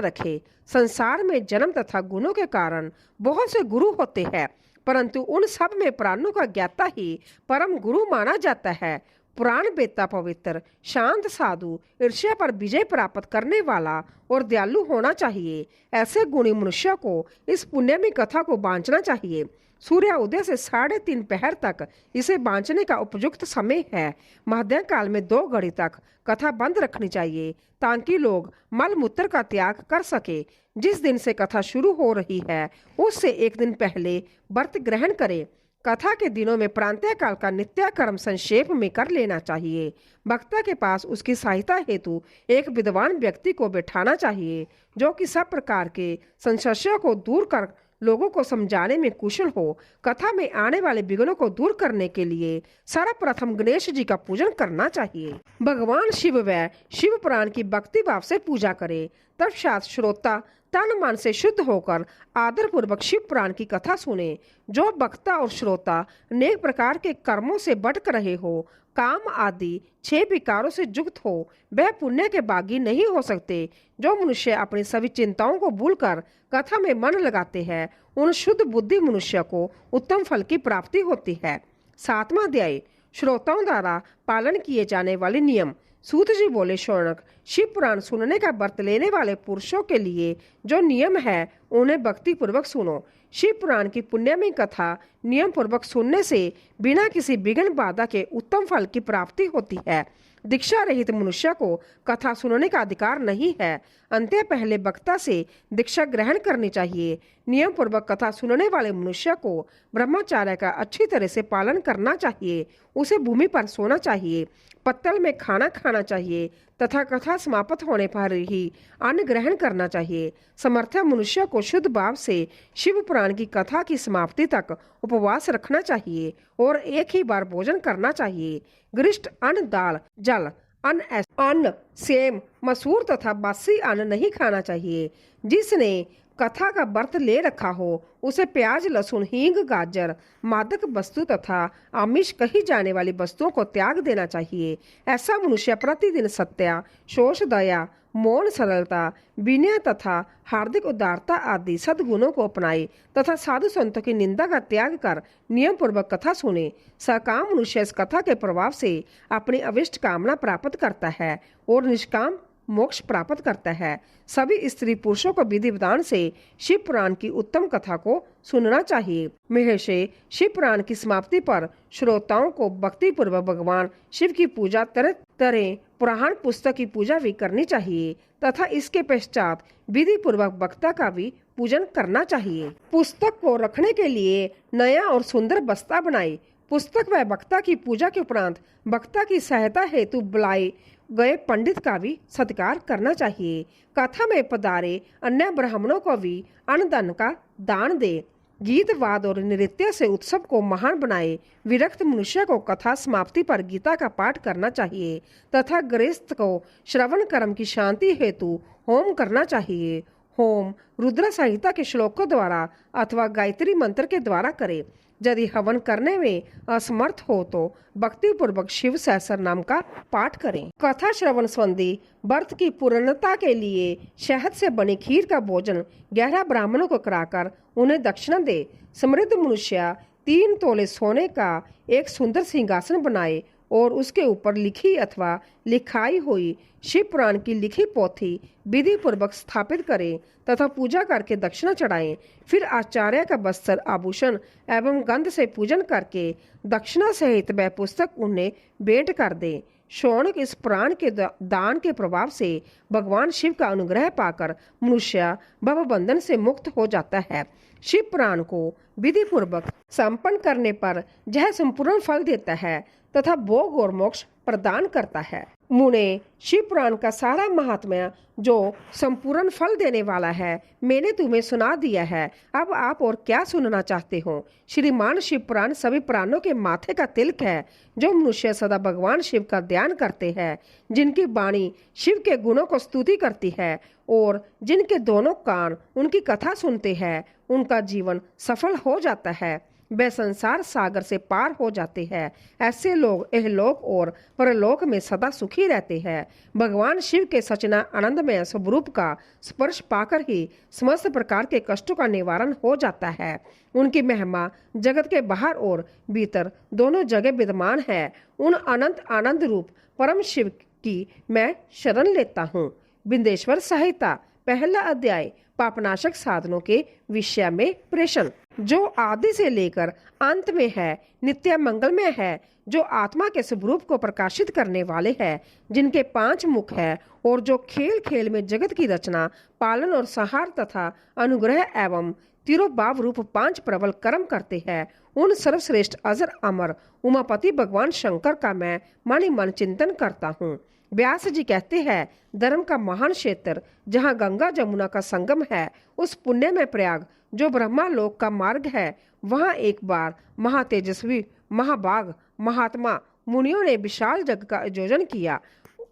रखे। संसार में जन्म तथा गुणों के कारण बहुत से गुरु होते हैं, परंतु उन सब में प्राणों का ज्ञाता ही परम गुरु माना जाता है। पुराण वेत्ता पवित्र, शांत, साधु, ईर्ष्या पर विजय प्राप्त करने वाला और दयालु होना चाहिए। ऐसे गुणी मनुष्य को इस पुण्यमयी कथा को बांचना चाहिए। सूर्य उदय से 3:30 पहर तक इसे बांचने का उपयुक्त समय है। मध्य काल में 2 घड़ी तक कथा बंद रखनी चाहिए ताकि लोग मल मूत्र का त्याग कर सके। जिस दिन से कथा शुरू हो रही है उससे 1 दिन पहले व्रत ग्रहण करें। कथा के दिनों में प्रांतीय काल का नित्य कर्म संक्षेप में कर लेना चाहिए। वक्ता के पास उसकी सहायता हेतु एक विद्वान व्यक्ति को बैठाना चाहिए जो कि सब प्रकार के संशयों को दूर कर लोगों को समझाने में कुशल हो। कथा में आने वाले विघ्नों को दूर करने के लिए सर्वप्रथम गणेश जी का पूजन करना चाहिए। भगवान शिव व शिव पुराण की भक्ति भाव से पूजा करे। तत्पश्चात श्रोता तन मन से शुद्ध होकर आदर पूर्वक शिव पुराण की कथा सुने। जो वक्ता और श्रोता अनेक प्रकार के कर्मों से भटक रहे हो, काम आदि 6 विकारों से युक्त हो, वह पुण्य के भागी नहीं हो सकते। जो मनुष्य अपनी सभी चिंताओं को भूलकर कथा में मन लगाते हैं, उन शुद्ध बुद्धि मनुष्य को उत्तम फल की प्राप्ति होती है। 7वां अध्याय श्रोताओं द्वारा पालन किए जाने वाले नियम। सूत जी बोले, शौनक, शिव पुराण सुनने का व्रत लेने वाले पुरुषों के लिए जो नियम है उन्हें भक्ति पूर्वक सुनो। शिव पुराण की पुण्यमयी कथा नियम पूर्वक सुनने से बिना किसी विघ्न बाधा के उत्तम फल की प्राप्ति होती है। दीक्षा रहित मनुष्य को कथा सुनने का अधिकार नहीं है। अंत्य पहले वक्ता से दीक्षा ग्रहण करनी चाहिए। नियम पूर्वक कथा सुनने वाले मनुष्य को ब्रह्मचार्य का अच्छी तरह से पालन करना चाहिए। उसे भूमि पर सोना चाहिए, पत्तल में खाना खाना चाहिए तथा कथा समाप्त होने पर ही अन्न ग्रहण करना चाहिए। समर्थ मनुष्य को शुद्ध भाव से शिव पुराण की कथा की समाप्ति तक उपवास रखना चाहिए और एक ही बार भोजन करना चाहिए। गरिष्ठ अन्न, दाल, जल, अन्न, सेम, मसूर तथा बासी अन्न नहीं खाना चाहिए। जिसने कथा का व्रत ले रखा हो उसे प्याज, लहसुन, हींग, गाजर, मादक वस्तु तथा आमिष कही जाने वाली वस्तुओं को त्याग देना चाहिए। ऐसा मनुष्य प्रतिदिन सत्य, शोष, दया, मौन, सरलता, विनय तथा हार्दिक उदारता आदि सद्गुणों को अपनाए तथा साधु संतों की निंदा का त्याग कर नियम पूर्वक कथा सुने। सकाम मनुष्य इस कथा के प्रभाव से अपनी अविष्ट कामना प्राप्त करता है और निष्काम मोक्ष प्राप्त करता है। सभी स्त्री पुरुषों को विधि विधान से शिव पुराण की उत्तम कथा को सुनना चाहिए। महर्षि शिव पुराण की समाप्ति पर श्रोताओं को भक्ति पूर्वक भगवान शिव की पूजा तरह तरह पुराण पुस्तक की पूजा भी करनी चाहिए तथा इसके पश्चात विधि पूर्वक वक्ता का भी पूजन करना चाहिए। पुस्तक को रखने के लिए नया और सुंदर बस्ता बनाए। पुस्तक व वक्ता की पूजा के उपरांत वक्ता की सहायता हेतु बुलाए गए पंडित का भी सत्कार करना चाहिए। कथा में पधारे अन्य ब्राह्मणों को भी अन्न का दान दे। गीत, वाद और नृत्य से उत्सव को महान बनाए। विरक्त मनुष्य को कथा समाप्ति पर गीता का पाठ करना चाहिए तथा गृहस्थ को श्रवण कर्म की शांति हेतु होम करना चाहिए। होम रुद्र संहिता के श्लोकों द्वारा अथवा गायत्री मंत्र के द्वारा करे। यदि हवन करने में असमर्थ हो तो भक्ति पूर्वक शिव सहस्र नाम का पाठ करें। कथा श्रवण संबंधी व्रत की पूर्णता के लिए शहद से बनी खीर का भोजन 11 ब्राह्मणों को कराकर उन्हें दक्षिणा दे। समृद्ध मनुष्य 3 तोले सोने का एक सुंदर सिंहासन बनाए और उसके ऊपर लिखी अथवा लिखाई हुई शिव पुराण की लिखी पोथी विधि पूर्वक स्थापित करें तथा पूजा करके दक्षिणा चढ़ाएं। फिर आचार्य का वस्त्र, आभूषण एवं गंध से पूजन करके दक्षिणा सहित वह पुस्तक उन्हें भेंट कर दें। शौनक इस पुराण के दान के प्रभाव से भगवान शिव का अनुग्रह पाकर मनुष्य भवबंधन से मुक्त हो जाता है। शिव पुराण को विधि पूर्वक संपन्न करने पर यह संपूर्ण फल देता है तथा भोग और मोक्ष प्रदान करता है। मुने शिव पुराण का सारा महात्म्य जो संपूर्ण फल देने वाला है मैंने तुम्हें सुना दिया है। अब आप और क्या सुनना चाहते हो? श्रीमान शिव पुराण सभी पुराणों के माथे का तिलक है। जो मनुष्य सदा भगवान शिव का ध्यान करते हैं, जिनकी वाणी शिव के गुणों को स्तुति करती है और जिनके दोनों कान उनकी कथा सुनते हैं, उनका जीवन सफल हो जाता है। वे संसार सागर से पार हो जाते हैं। ऐसे लोग इहलोक और परलोक में सदा सुखी रहते हैं। भगवान शिव के सचना आनंदमय स्वरूप का स्पर्श पाकर ही समस्त प्रकार के कष्टों का निवारण हो जाता है। उनकी महिमा जगत के बाहर और भीतर दोनों जगह विद्यमान है। उन अनंत आनंद रूप परम शिव की मैं शरण लेता हूँ। बिंदेश्वर संहिता, पहला अध्याय, पापनाशक साधनों के विषय में प्रश्न। जो आदि से लेकर अंत में है, नित्य मंगलमय है, जो आत्मा के स्वरूप को प्रकाशित करने वाले हैं, जिनके 5 मुख है और जो खेल खेल में जगत की रचना, पालन और संहार तथा अनुग्रह एवं तिरोभाव रूप 5 प्रबल कर्म करते हैं, उन सर्वश्रेष्ठ अजर अमर उमापति भगवान शंकर का मैं मन मन चिंतन करता हूँ। व्यास जी कहते हैं, धर्म का महान क्षेत्र जहाँ गंगा जमुना का संगम है, उस पुण्य में प्रयाग जो ब्रह्मा लोक का मार्ग है, वहाँ एक बार महातेजस्वी महाभाग महात्मा मुनियों ने विशाल जग का आयोजन किया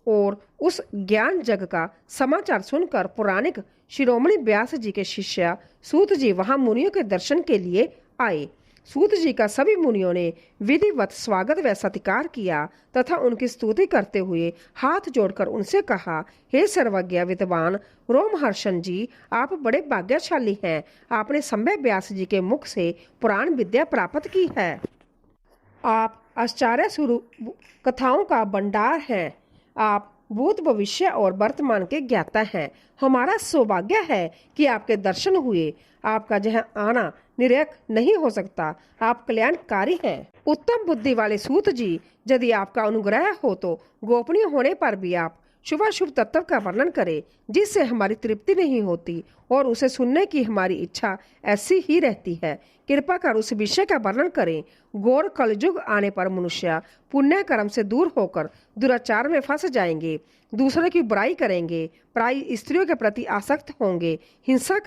और उस ज्ञान जग का समाचार सुनकर पौराणिक शिरोमणि व्यास जी के शिष्य सूत जी वहाँ मुनियों के दर्शन के लिए आए। सूत जी का सभी मुनियों ने विधिवत स्वागत व सत्कार किया तथा उनकी स्तुति करते हुए हाथ जोड़कर उनसे कहा, हे सर्वज्ञ विद्वान रोमहर्षण जी, आप बड़े भाग्यशाली हैं। आपने संभव व्यास जी के मुख से पुराण विद्या प्राप्त की है। आप आश्चर्य स्वरूप कथाओं का भंडार हैं। आप भूत भविष्य और वर्तमान के ज्ञाता हैं। हमारा सौभाग्य है कि आपके दर्शन हुए। आपका जहाँ आना निरख नहीं हो सकता। आप कल्याणकारी हैं। उत्तम बुद्धि वाले सूत जी, यदि आपका अनुग्रह हो तो गोपनीय होने पर भी आप शुभाशुभ तत्व का वर्णन करें, जिससे हमारी तृप्ति नहीं होती और उसे सुनने की हमारी इच्छा ऐसी ही रहती है। कृपा कर उस विषय का वर्णन करें। घोर कलयुग आने पर मनुष्य पुण्य कर्म से दूर होकर दुराचार में फंस जाएंगे, दूसरे की बुराई करेंगे, पराई स्त्रियों के प्रति आसक्त होंगे, हिंसा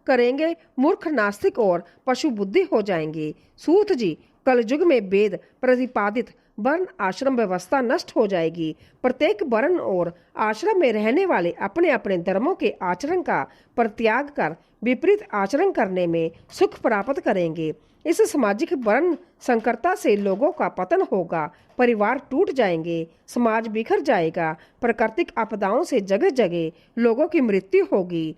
करेंगे, मूर्ख, नास्तिक और पशु बुद्धि हो जाएंगे। सूत जी, कलयुग में वेद प्रतिपादित वर्ण आश्रम व्यवस्था नष्ट हो जाएगी। प्रत्येक वर्ण और आश्रम में रहने वाले अपने अपने धर्मों के आचरण का परित्याग कर विपरीत आचरण करने में सुख प्राप्त करेंगे। इस सामाजिक वर्ण संकरता से लोगों का पतन होगा, परिवार टूट जाएंगे, समाज बिखर जाएगा, प्राकृतिक आपदाओं से जगह जगह लोगों की मृत्यु होगी,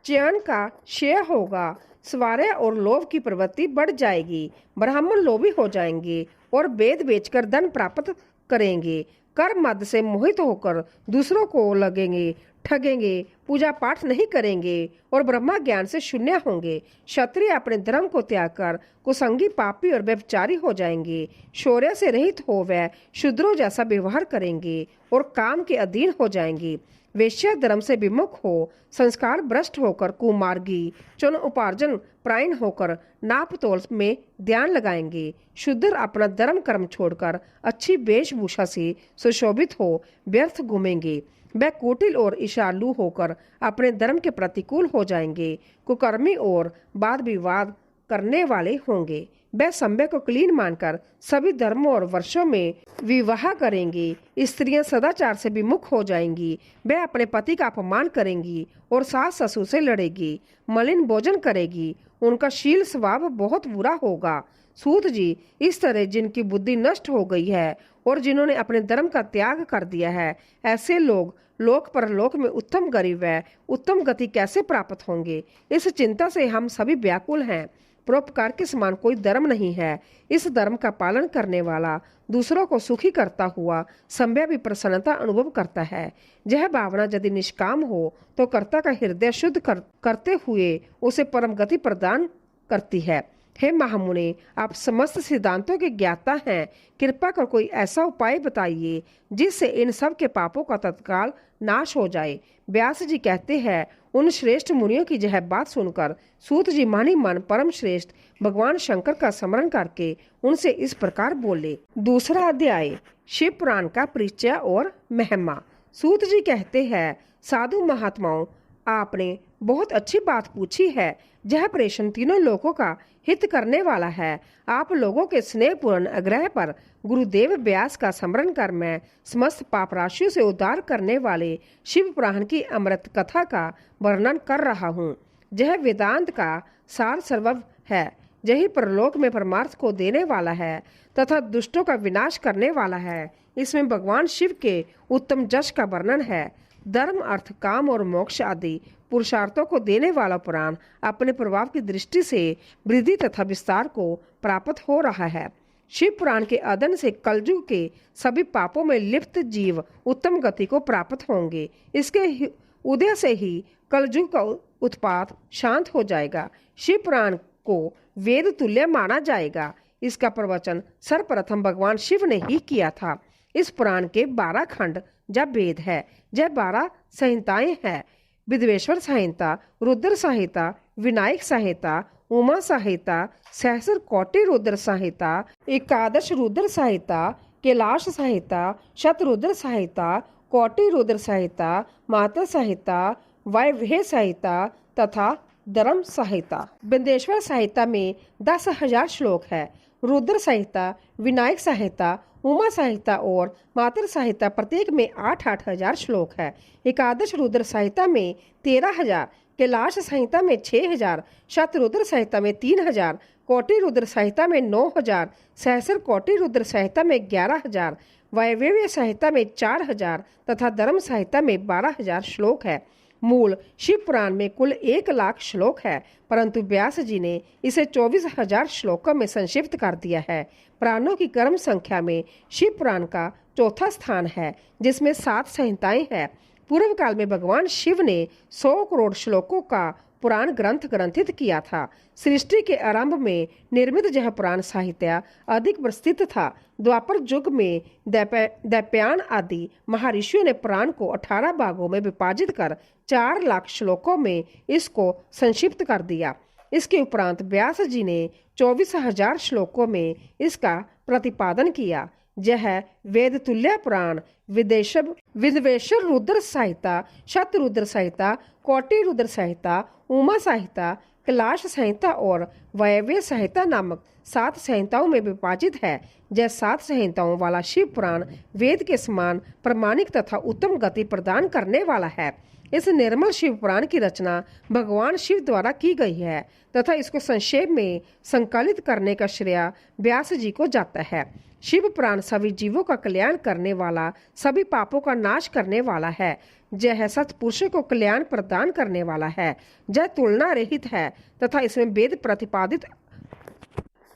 चयन का क्षय होगा, स्वार्थ और लोभ की प्रवृत्ति बढ़ जाएगी, ब्राह्मण लोभी हो जाएंगे और वेद बेचकर धन प्राप्त करेंगे, कर मद से मोहित होकर दूसरों को लगेंगे, ठगेंगे, पूजा पाठ नहीं करेंगे और ब्रह्मा ज्ञान से शून्य होंगे। क्षत्रिय अपने धर्म को त्याग कर कुसंगी, पापी और व्यभिचारी हो जाएंगे। शौर्य से रहित हो वह शूद्रों जैसा व्यवहार करेंगे और काम के अधीन हो जाएंगे। वेश्या धर्म से विमुख हो संस्कार भ्रष्ट होकर कुमार्गी, चुन उपार्जन प्रायण होकर नाप तोल में ध्यान लगाएंगे। शूद्र अपना धर्म कर्म छोड़कर अच्छी वेशभूषा से सुशोभित हो व्यर्थ घूमेंगे। वह कुटिल और ईर्ष्यालु होकर अपने धर्म के प्रतिकूल हो जाएंगे। कुकर्मी और वाद विवाद करने वाले होंगे। वह संभय को क्लीन मानकर सभी धर्मों और वर्षों में विवाह करेंगी। स्त्रियां सदाचार से विमुख हो जाएंगी। वह अपने पति का अपमान करेंगी और सास ससुर से लड़ेगी, मलिन भोजन करेगी। उनका शील स्वभाव बहुत बुरा होगा। सूत जी, इस तरह जिनकी बुद्धि नष्ट हो गई है और जिन्होंने अपने धर्म का त्याग कर दिया है, ऐसे लोग लोक परलोक में उत्तम गरीब व उत्तम गति कैसे प्राप्त होंगे? इस चिंता से हम सभी व्याकुल हैं। परोपकार के समान कोई धर्म नहीं है। इस धर्म का पालन करने वाला दूसरों को सुखी करता हुआ संभव भी प्रसन्नता अनुभव करता है। यह भावना यदि निष्काम हो तो कर्ता का हृदय शुद्ध करते हुए उसे परम गति प्रदान करती है। हे महामुने, आप समस्त सिद्धांतों के ज्ञाता हैं। कृपा कर कोई ऐसा उपाय बताइए जिससे इन सब के पापों का तत्काल नाश हो जाए। व्यास जी कहते हैं, उन श्रेष्ठ मुनियों की यह बात सुनकर सूत जी मानी मन परम श्रेष्ठ भगवान शंकर का स्मरण करके उनसे इस प्रकार बोले। दूसरा अध्याय, शिव पुराण का परिचय और महिमा। सूत जी कहते हैं, साधु महात्माओं, आपने बहुत अच्छी बात पूछी है। यह प्रश्न तीनों लोगों का हित करने वाला है। आप लोगों के स्नेहपूर्ण आग्रह पर गुरुदेव व्यास का स्मरण कर मैं समस्त पाप राशियों से उद्धार करने वाले शिव पुराण की अमृत कथा का वर्णन कर रहा हूँ। यह वेदांत का सार सर्वस्व है। यही परलोक में परमार्थ को देने वाला है तथा दुष्टों का विनाश करने वाला है। इसमें भगवान शिव के उत्तम यश का वर्णन है। धर्म, अर्थ, काम और मोक्ष आदि पुरुषार्थों को देने वाला पुराण अपने प्रभाव की दृष्टि से वृद्धि तथा विस्तार को प्राप्त हो रहा है। शिव पुराण के अध्ययन से कलयुग के सभी पापों में लिप्त जीव उत्तम गति को प्राप्त होंगे। इसके उदय से ही कलयुग का उत्पात शांत हो जाएगा। शिव पुराण को वेद तुल्य माना जाएगा। इसका प्रवचन सर्वप्रथम भगवान शिव ने ही किया था। इस पुराण के 12 खंड जब वेद है। यह 12 संहिताएं हैं। विद्वेश्वर संहिता, रुद्र संहिता, विनायक संहिता, उमा संहिता, सहस्र कोटि रुद्र संहिता, एकादश रुद्र संहिता, कैलाश संहिता, शतरुद्र संहिता, कोटि रुद्र संहिता, माता संहिता, वायव्य संहिता तथा धर्म संहिता। विद्वेश्वर संहिता में 10,000 श्लोक है। रुद्र संहिता, विनायक संहिता, उमा संहिता और मातृ संहिता प्रत्येक में 8-8 हजार श्लोक है। एकादश रुद्र संहिता में 13,000, कैलाश संहिता में 6,000, शतरुद्र संहिता में 3,000, कोटि रुद्र संहिता में 9,000, सहस्र कोटि रुद्र संहिता में 11,000, वायव्य संहिता में 4,000 तथा धर्म संहिता में 12,000 श्लोक है। मूल शिव पुराण में कुल 1,00,000 श्लोक है, परंतु व्यास जी ने इसे 24,000 श्लोकों में संक्षिप्त कर दिया है। पुराणों की क्रम संख्या में शिव पुराण का चौथा स्थान है, जिसमें 7 संहिताएं हैं। पूर्व काल में भगवान शिव ने 100 करोड़ श्लोकों का पुराण ग्रंथ ग्रंथित किया था। सृष्टि के आरंभ में निर्मित यह पुराण साहित्य अधिक प्रसिद्ध था। द्वापर युग में दैत्यायन आदि महर्षियों ने पुराण को 18 भागों में विभाजित कर 4 लाख श्लोकों में इसको संक्षिप्त कर दिया। इसके उपरांत व्यास जी ने 24,000 श्लोकों में इसका प्रतिपादन किया। यह वेद तुल्य पुराण विद्वेश्वर रुद्र संहिता, शतरुद्र संहिता, कोटि रुद्र संहिता, उमा संहिता, कैलाश संहिता और वायव्य संहिता नामक 7 संहिताओं में विभाजित है। यह 7 संहिताओं वाला शिव पुराण वेद के समान प्रामाणिक तथा उत्तम गति प्रदान करने वाला है। इस निर्मल शिव पुराण की रचना भगवान शिव द्वारा की गई है तथा इसको संक्षेप में संकलित करने का श्रेय व्यास जी को जाता है। शिव पुराण सभी जीवों का कल्याण करने वाला, सभी पापों का नाश करने वाला है। यह सत्पुरुषों को कल्याण प्रदान करने वाला है। यह तुलना रहित है तथा इसमें वेद प्रतिपादित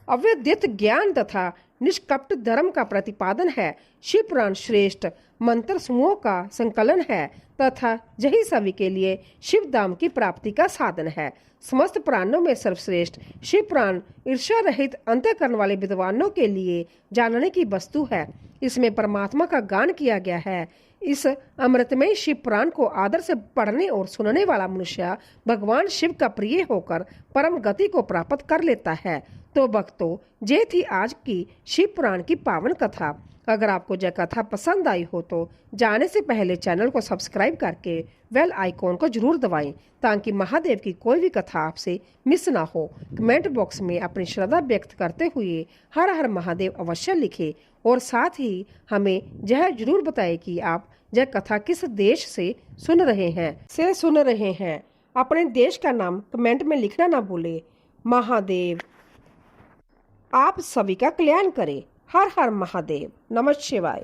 अवैधित ज्ञान तथा निष्कपट धर्म का प्रतिपादन है। शिव पुराण श्रेष्ठ मंत्र समूहों का संकलन है तथा यही सभी के लिए शिव धाम की प्राप्ति का साधन है। समस्त पुराणों में सर्वश्रेष्ठ शिव पुराण ईर्ष्या रहित अंतःकरण वाले विद्वानों के लिए जानने की वस्तु है। इसमें परमात्मा का गान किया गया है। इस अमृतमय शिव पुराण को आदर से पढ़ने और सुनने वाला मनुष्य भगवान शिव का प्रिय होकर परम गति को प्राप्त कर लेता है। तो भक्तों, ये थी आज की शिव पुराण की पावन कथा। अगर आपको यह कथा पसंद आई हो तो जाने से पहले चैनल को सब्सक्राइब करके बेल आइकॉन को जरूर दबाएं ताकि महादेव की कोई भी कथा आपसे मिस ना हो। कमेंट बॉक्स में अपनी श्रद्धा व्यक्त करते हुए हर हर महादेव अवश्य लिखें और साथ ही हमें यह जरूर बताएं कि आप यह कथा किस देश से सुन रहे हैं। अपने देश का नाम कमेंट में लिखना ना भूले। महादेव आप सभी का कल्याण करे। हर हर महादेव। नमः शिवाय।